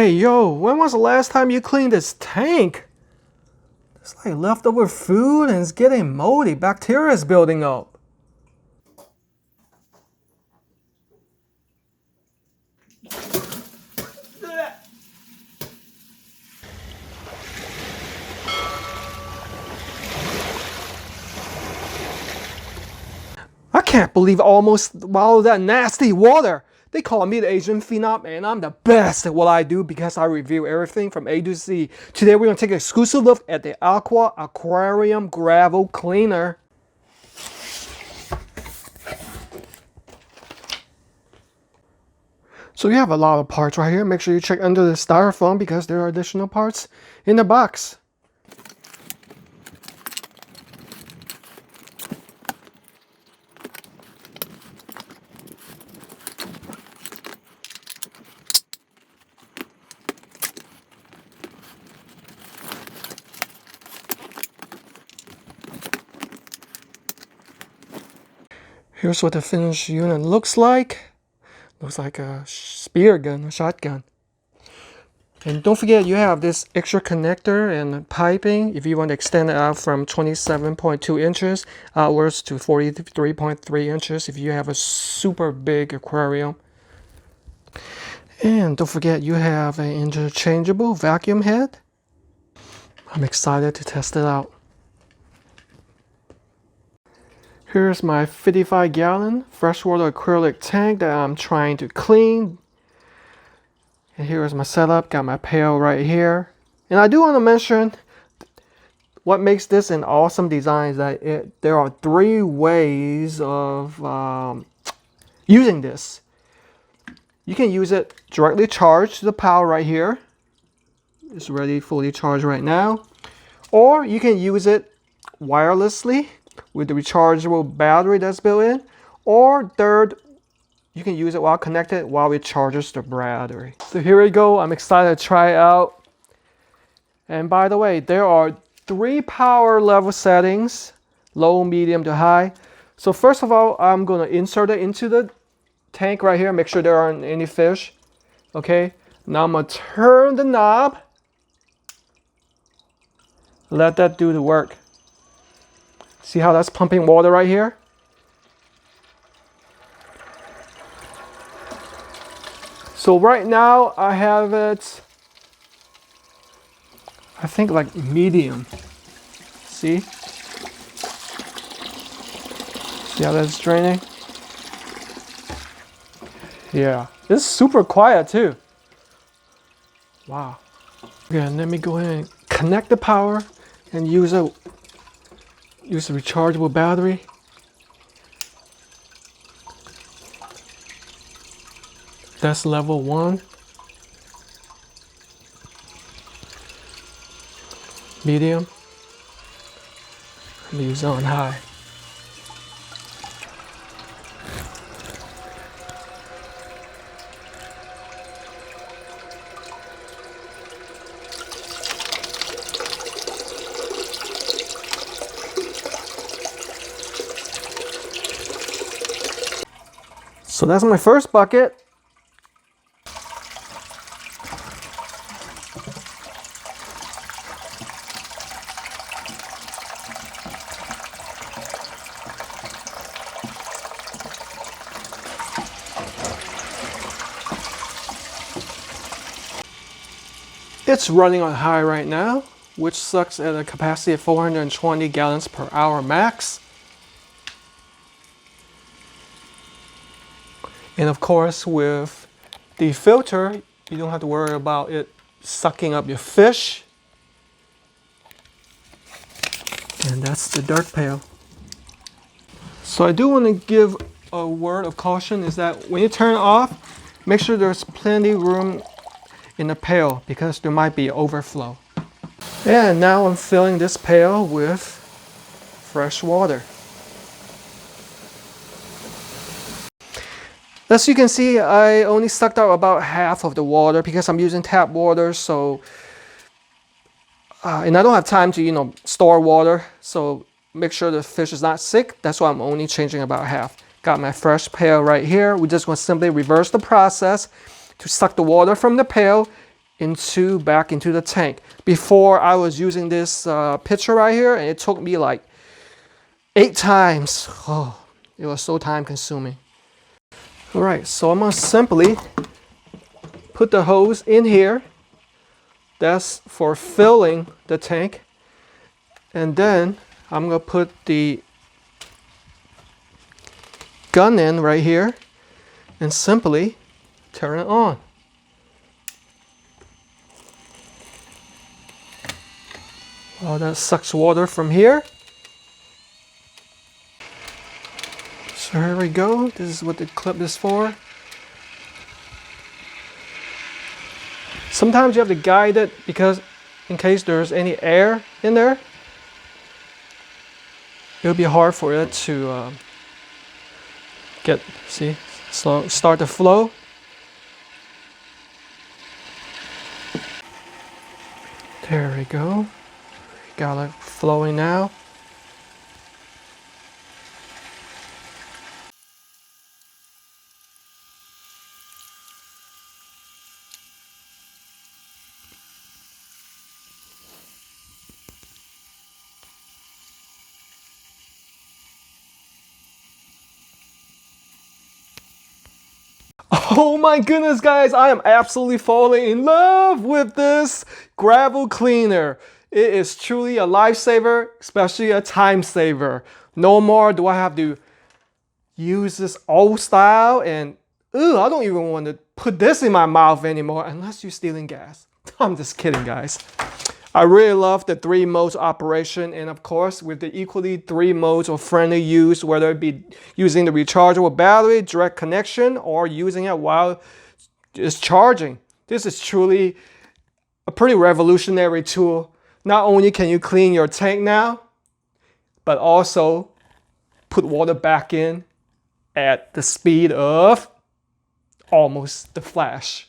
Hey yo, when was the last time you cleaned this tank? It's like leftover food and it's getting moldy. Bacteria is building up. I can't believe I almost swallowed that nasty water. They call me the Asian Phenom, and I'm the best at what I do because I review everything from A to Z. Today we're going to take an exclusive look at the AQQA Aquarium Gravel Cleaner. So you have a lot of parts right here. Make sure you check under the styrofoam because there are additional parts in the box. Here's what the finished unit looks like. Looks like a spear gun, a shotgun. And don't forget you have this extra connector and piping if you want to extend it out from 27.2 inches outwards to 43.3 inches if you have a super big aquarium. And don't forget you have an interchangeable vacuum head. I'm excited to test it out. Here's my 55-gallon freshwater acrylic tank that I'm trying to clean. And here's my setup, got my pail right here. And I do want to mention what makes this an awesome design is that there are 3 ways of using this. You can use it directly charged to the power right here. It's already fully charged right now. Or you can use it wirelessly with the rechargeable battery that's built in, or third, you can use it while connected while it charges the battery. So here we go. I'm excited to try it out. And by the way, there are 3 power level settings, low, medium to high. So first of all, I'm going to insert it into the tank right here. Make sure there aren't any fish. Okay. Now I'm going to turn the knob. Let that do the work. See how that's pumping water right here? So right now I have it, I think like medium. See? See how that's draining? Yeah, it's super quiet too. Wow. Okay, let me go ahead and connect the power and use a rechargeable battery. That's level 1. Medium. Let me use it on high. So that's my first bucket. It's running on high right now, which sucks at a capacity of 420 gallons per hour max. And of course, with the filter, you don't have to worry about it sucking up your fish. And that's the dirt pail. So I do want to give a word of caution is that when you turn it off, make sure there's plenty of room in the pail because there might be overflow. And now I'm filling this pail with fresh water. As you can see, I only sucked out about half of the water because I'm using tap water, so and I don't have time to store water, so make sure the fish is not sick. That's why I'm only changing about half. Got my fresh pail right here. We're just going to simply reverse the process to suck the water from the pail back into the tank. Before I was using this pitcher right here, and it took me like 8 times. Oh, it was so time consuming. All right, so I'm gonna simply put the hose in here. That's for filling the tank. And then I'm gonna put the gun in right here and simply turn it on. Oh, that sucks water from here. So here we go. This is what the clip is for. Sometimes you have to guide it because in case there's any air in there, it'll be hard for it to start to flow. There we go. Got it flowing now. Oh my goodness, guys, I am absolutely falling in love with this gravel cleaner. It is truly a lifesaver, especially a time saver. No more do I have to use this old style and I don't even want to put this in my mouth anymore unless you're stealing gas. I'm just kidding, guys. I really love the 3 modes operation, and of course with the equally 3 modes of friendly use, whether it be using the rechargeable battery, direct connection, or using it while it's charging. This is truly a pretty revolutionary tool. Not only can you clean your tank now, but also put water back in at the speed of almost the flash.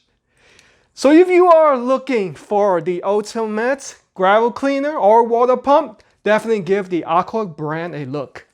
So if you are looking for the ultimate gravel cleaner or water pump, definitely give the AQQA brand a look.